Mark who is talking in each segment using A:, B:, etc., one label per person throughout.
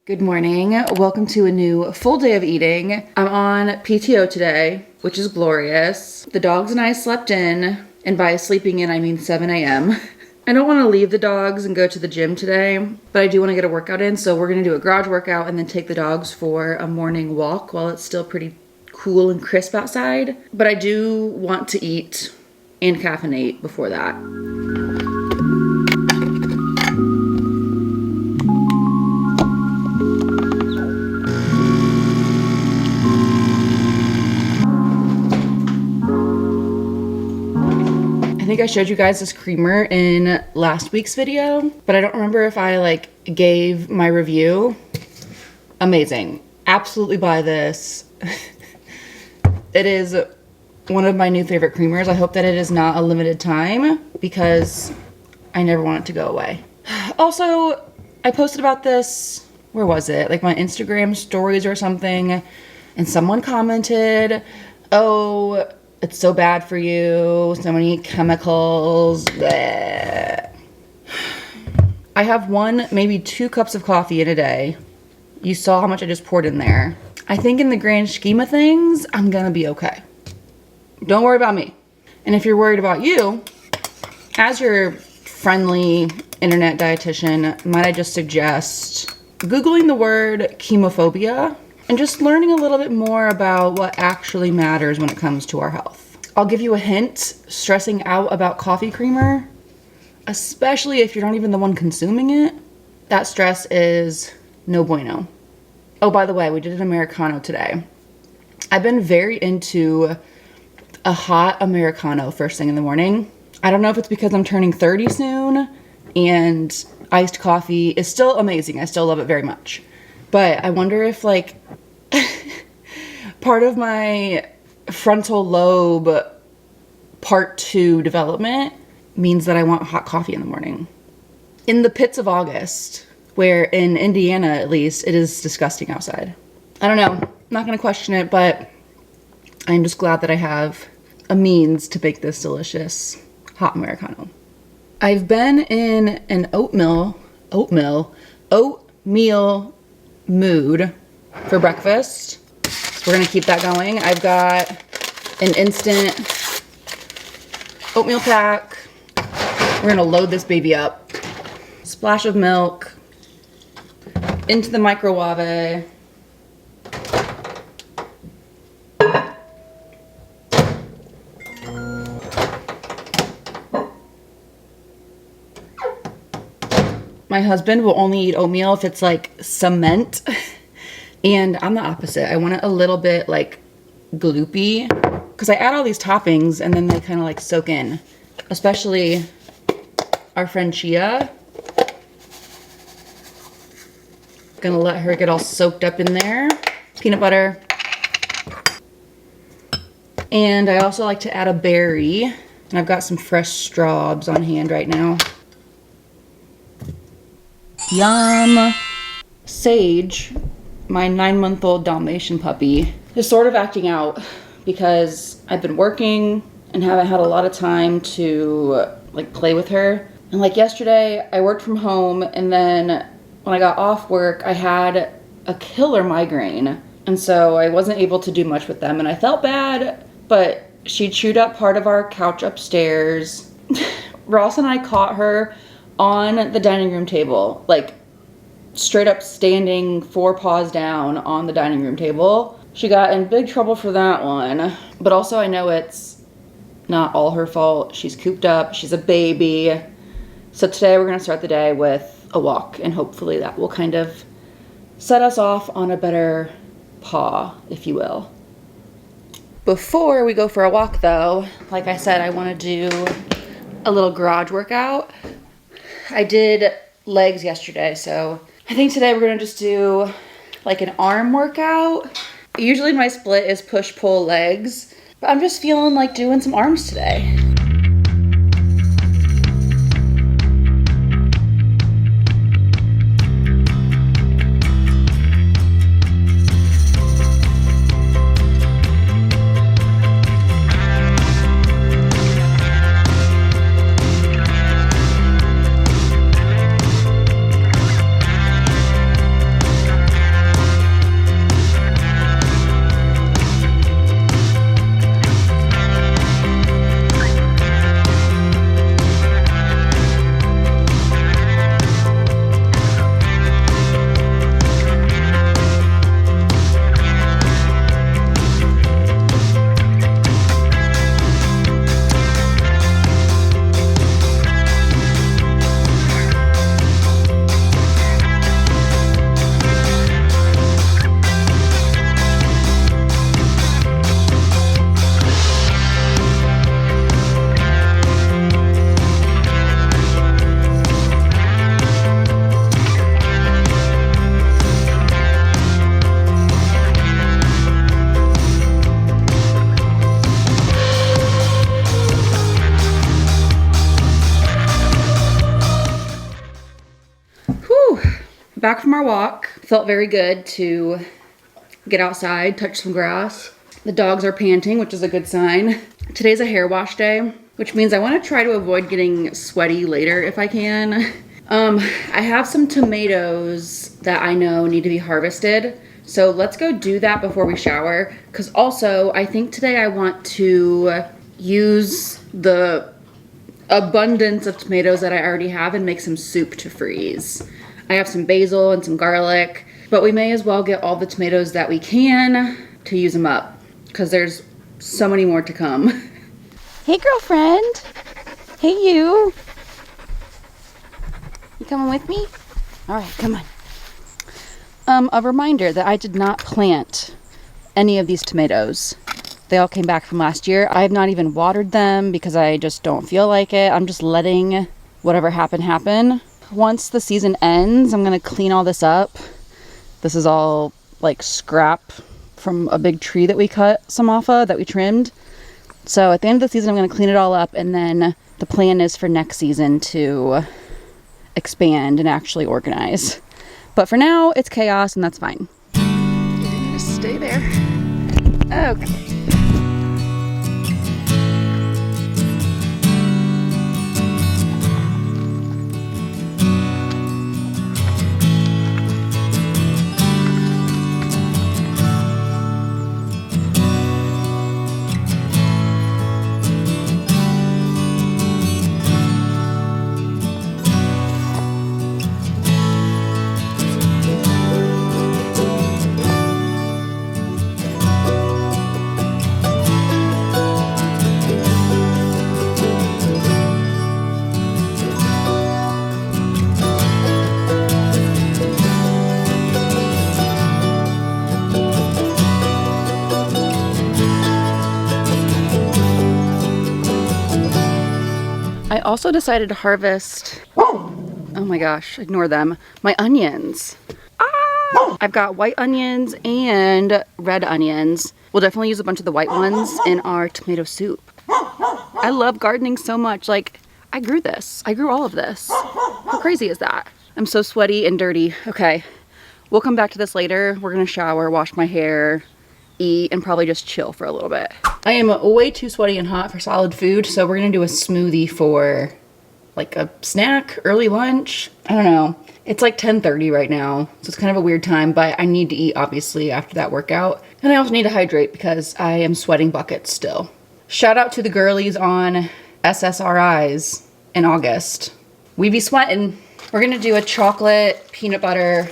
A: Good morning. Welcome to a new full day of eating. I'm on PTO today, which is glorious. The dogs and I slept in, and by sleeping in, I mean 7 a.m. I don't want to leave the dogs and go to the gym today, but I do want to get a workout in, so we're going to do a garage workout and then take the dogs for a morning walk while it's still pretty cool and crisp outside. But I do want to eat and caffeinate before that. I think I showed you guys this creamer in last week's video, but I don't remember if I gave my review. Amazing. Absolutely buy this. It is one of my new favorite creamers. I hope that it is not a limited time because I never want it to go away. Also, I posted about this, where was it? Like my Instagram stories or something, and someone commented, oh, it's so bad for you, so many chemicals. Bleh. I have maybe 2 cups of coffee in a day. You saw how much I just poured in there. I think in the grand scheme of things, I'm gonna be okay. Don't worry about me. And if you're worried about you, as your friendly internet dietitian, might I just suggest Googling the word chemophobia and just learning a little bit more about what actually matters when it comes to our health. I'll give you a hint, stressing out about coffee creamer, especially if you're not even the one consuming it, that stress is no bueno. Oh, by the way, we did an Americano today. I've been very into a hot Americano first thing in the morning. I don't know if it's because I'm turning 30 soon and iced coffee is still amazing. I still love it very much. But I wonder if part of my frontal lobe part 2 development means that I want hot coffee in the morning. In the pits of August, where in Indiana at least, it is disgusting outside. I don't know, I'm not gonna question it, but I'm just glad that I have a means to make this delicious hot Americano. I've been in an oatmeal mood for breakfast. So we're gonna keep that going. I've got an instant oatmeal pack. We're gonna load this baby up. Splash of milk into the microwave. My husband will only eat oatmeal if it's cement. And I'm the opposite. I want it a little bit gloopy because I add all these toppings and then they kind of soak in, especially our friend Chia. Gonna let her get all soaked up in there. Peanut butter. And I also like to add a berry, and I've got some fresh strawberries on hand right now. Yum. Sage, my 9-month-old Dalmatian puppy, is sort of acting out because I've been working and haven't had a lot of time to play with her. And yesterday I worked from home, and then when I got off work I had a killer migraine, and so I wasn't able to do much with them, and I felt bad, but she chewed up part of our couch upstairs. Ross and I caught her on the dining room table, straight up standing 4 paws down on the dining room table. She got in big trouble for that one, but also I know it's not all her fault. She's cooped up, she's a baby. So today we're gonna start the day with a walk, and hopefully that will kind of set us off on a better paw, if you will. Before we go for a walk though, like I said, I wanna do a little garage workout. I did legs yesterday, so I think today we're gonna just do an arm workout. Usually my split is push-pull legs, but I'm just feeling like doing some arms today. back from our walk. Felt very good to get outside, touch some grass. The dogs are panting, which is a good sign. Today's a hair wash day, which means I want to try to avoid getting sweaty later if I can. I have some tomatoes that I know need to be harvested. So let's go do that before we shower. Because also, I think today I want to use the abundance of tomatoes that I already have and make some soup to freeze. I have some basil and some garlic, but we may as well get all the tomatoes that we can to use them up because there's so many more to come. Hey, girlfriend. Hey, you. You coming with me? All right, come on. A reminder that I did not plant any of these tomatoes. They all came back from last year. I have not even watered them because I just don't feel like it. I'm just letting whatever happen happen. Once the season ends, I'm gonna clean all this up. This is all like scrap from a big tree that we cut some off of, that we trimmed. So at the end of the season, I'm gonna clean it all up, and then the plan is for next season to expand and actually organize. But for now, it's chaos, and that's fine. You're gonna just stay there. Okay. I also decided to harvest, oh my gosh, ignore them, my onions. I've got white onions and red onions. We'll definitely use a bunch of the white ones in our tomato soup. I love gardening so much. Like, I grew this. I grew all of this. How crazy is that? I'm so sweaty and dirty. Okay, we'll come back to this later. We're gonna shower, wash my hair, eat, and probably just chill for a little bit. I am way too sweaty and hot for solid food, so we're gonna do a smoothie for like a snack, early lunch. I don't know. It's like 10:30 right now, so it's kind of a weird time, but I need to eat obviously after that workout. And I also need to hydrate because I am sweating buckets still. Shout out to the girlies on SSRIs in August. We be sweating. We're gonna do a chocolate peanut butter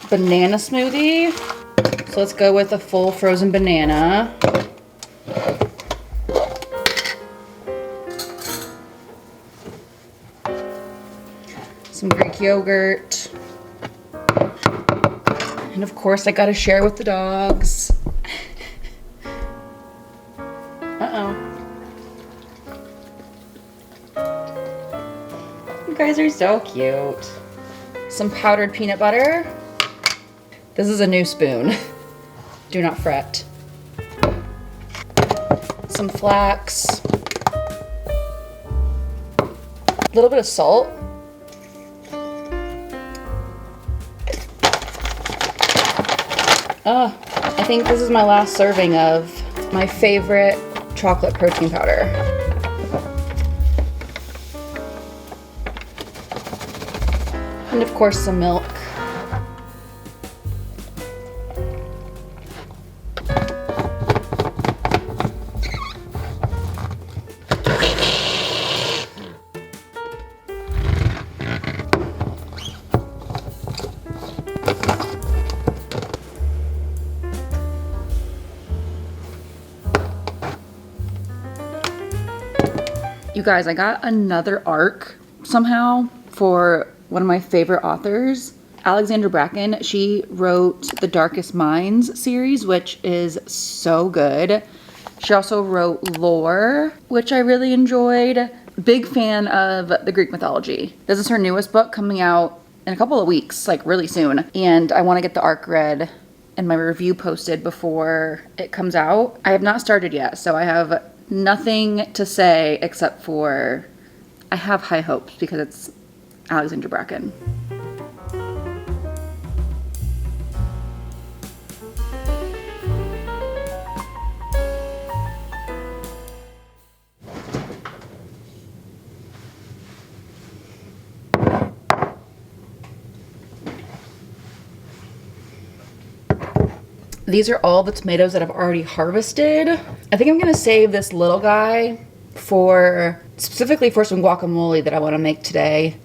A: banana smoothie. So let's go with a full frozen banana. Some Greek yogurt. And of course I gotta share with the dogs. Uh-oh. You guys are so cute. Some powdered peanut butter. This is a new spoon. Do not fret. Some flax. A little bit of salt. I think this is my last serving of my favorite chocolate protein powder. And of course some milk. You guys, I got another ARC somehow for one of my favorite authors, Alexandra Bracken. She wrote the Darkest Minds series, which is so good. She also wrote Lore, which I really enjoyed. Big fan of the Greek mythology. This is her newest book coming out in a couple of weeks, like really soon. And I want to get the ARC read and my review posted before it comes out. I have not started yet, so I have nothing to say except for I have high hopes because it's Alexandra Bracken. These are all the tomatoes that I've already harvested. I think I'm gonna save this little guy for, specifically for some guacamole that I wanna make today,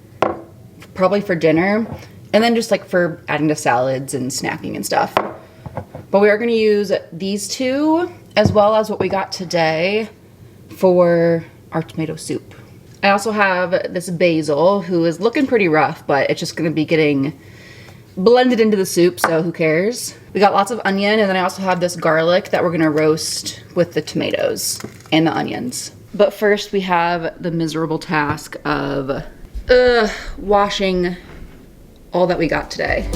A: probably for dinner, and then just like for adding to salads and snacking and stuff. But we are gonna use these two as well as what we got today for our tomato soup. I also have this basil who is looking pretty rough, but it's just gonna be getting blended into the soup, so who cares? We got lots of onion, and then I also have this garlic that we're gonna roast with the tomatoes and the onions. But first we have the miserable task of washing all that we got today.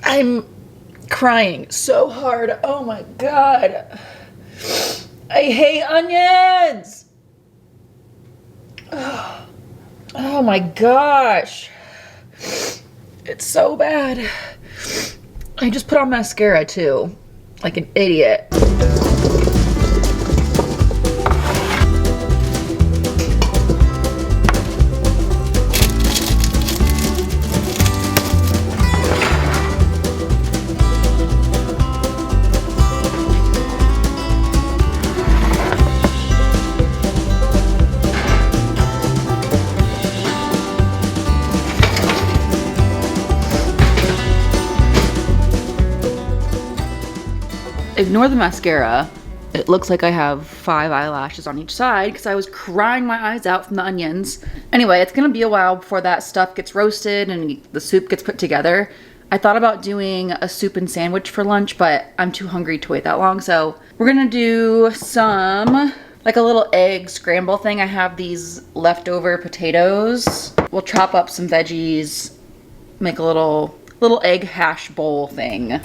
A: I'm crying so hard. Oh my God. I hate onions. Oh my gosh. It's so bad. I just put on mascara too, like an idiot. Ignore the mascara. It looks like I have 5 eyelashes on each side because I was crying my eyes out from the onions. Anyway, it's gonna be a while before that stuff gets roasted and the soup gets put together. I thought about doing a soup and sandwich for lunch, but I'm too hungry to wait that long. So we're gonna do some, like a little egg scramble thing. I have these leftover potatoes. We'll chop up some veggies, make a little egg hash bowl thing.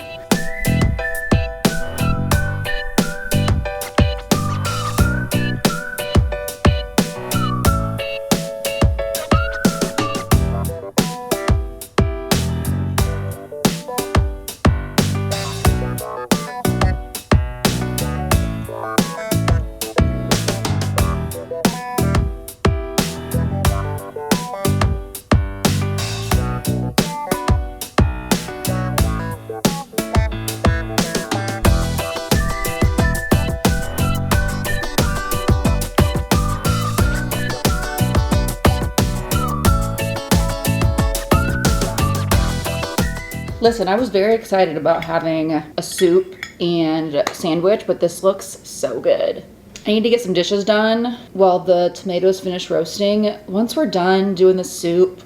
A: Listen, I was very excited about having a soup and sandwich, but this looks so good. I need to get some dishes done while the tomatoes finish roasting. Once we're done doing the soup,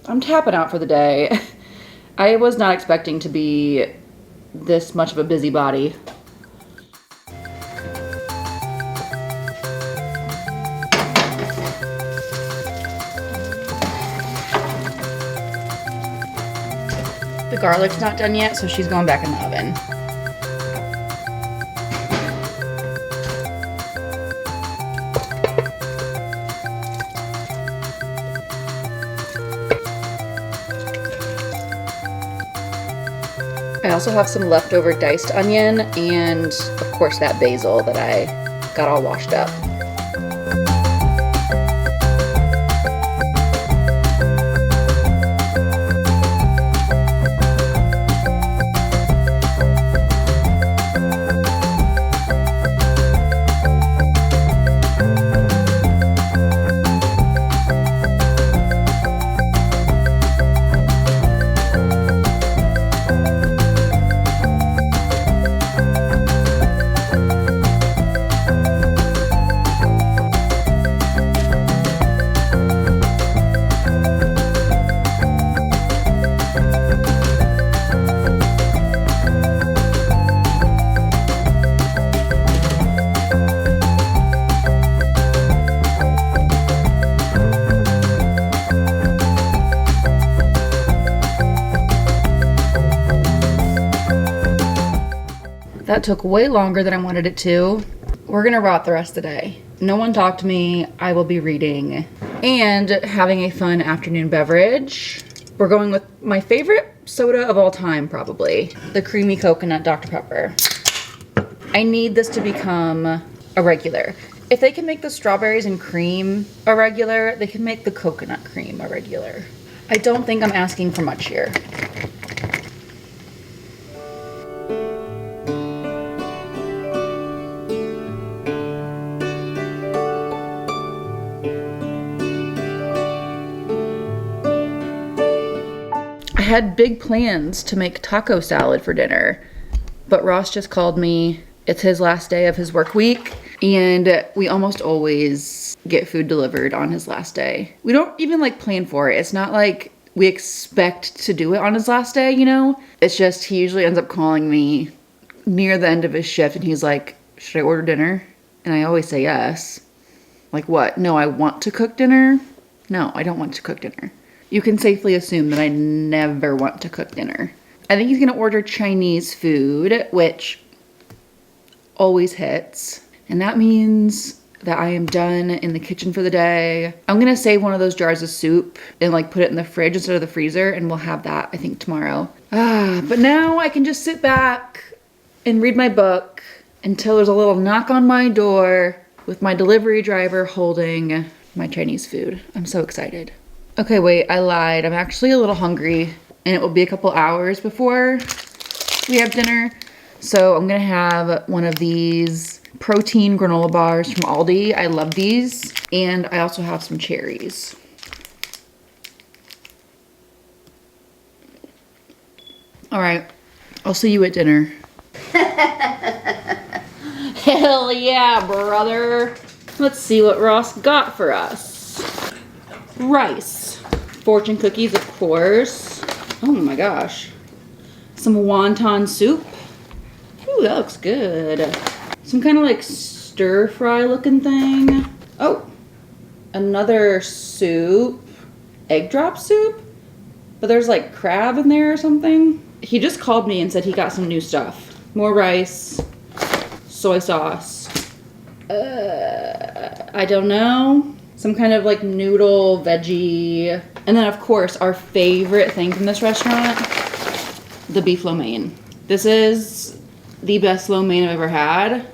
A: I'm tapping out for the day. I was not expecting to be this much of a busybody. The garlic's not done yet, so she's going back in the oven. also have some leftover diced onion and of course that basil that I got all washed up. That took way longer than I wanted it to. We're gonna rot the rest of the day. No one talk to me. I will be reading and having a fun afternoon beverage. We're going with my favorite soda of all time, probably. The creamy coconut Dr. Pepper. I need this to become a regular. If they can make the strawberries and cream a regular, they can make the coconut cream a regular. I don't think I'm asking for much here. I had big plans to make taco salad for dinner, but Ross just called me. It's his last day of his work week, and we almost always get food delivered on his last day. We don't even like plan for it. It's not like we expect to do it on his last day, you know? It's just he usually ends up calling me near the end of his shift, and he's like, should I order dinner? And I always say yes. Like what? No, I want to cook dinner. No, I don't want to cook dinner. You can safely assume that I never want to cook dinner. I think he's gonna order Chinese food, which always hits. And that means that I am done in the kitchen for the day. I'm gonna save one of those jars of soup and like put it in the fridge instead of the freezer, and we'll have that, I think, tomorrow. But now I can just sit back and read my book until there's a little knock on my door with my delivery driver holding my Chinese food. I'm so excited. Okay, wait, I lied. I'm actually a little hungry, and it will be a couple hours before we have dinner. So I'm gonna have one of these protein granola bars from Aldi. I love these. And I also have some cherries. All right, I'll see you at dinner. Hell yeah, brother. Let's see what Ross got for us. Rice, fortune cookies, of course. Oh my gosh. Some wonton soup. Ooh, that looks good. Some kind of like stir fry looking thing. Oh, another soup. Egg drop soup? But there's like crab in there or something. He just called me and said he got some new stuff. More rice, soy sauce. I don't know. Some kind of like noodle, veggie. And then of course, our favorite thing from this restaurant, the beef lo mein. This is the best lo mein I've ever had.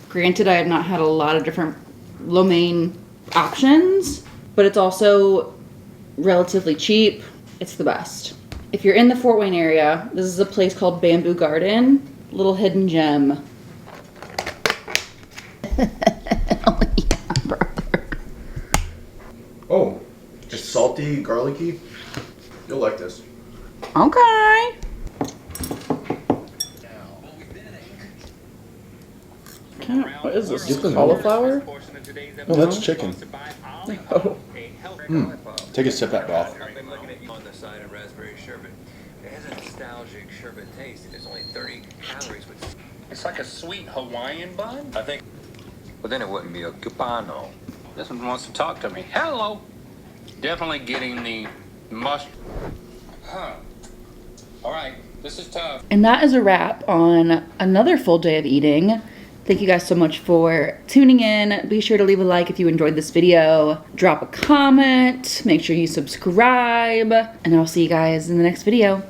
A: Granted, I have not had a lot of different lo mein options, but it's also relatively cheap. It's the best. If you're in the Fort Wayne area, this is a place called Bamboo Garden. Little hidden gem. Oh, yeah, brother.
B: Oh, just salty, garlicky. You'll like this.
A: Okay. What is this? Cauliflower?
B: No, that's chicken.
A: Oh.
B: Take a sip at broth.
C: On the side of raspberry sherbet. It has a nostalgic sherbet taste. It's only 30 calories.
D: It's like a sweet Hawaiian bun, I think.
C: But then it wouldn't be a cupano.
D: This one wants to talk to me. Hello. Definitely getting the mustard. Huh. All right, this is tough.
A: And that is a wrap on another full day of eating. Thank you guys so much for tuning in. Be sure to leave a like if you enjoyed this video. Drop a comment. Make sure you subscribe. And I'll see you guys in the next video.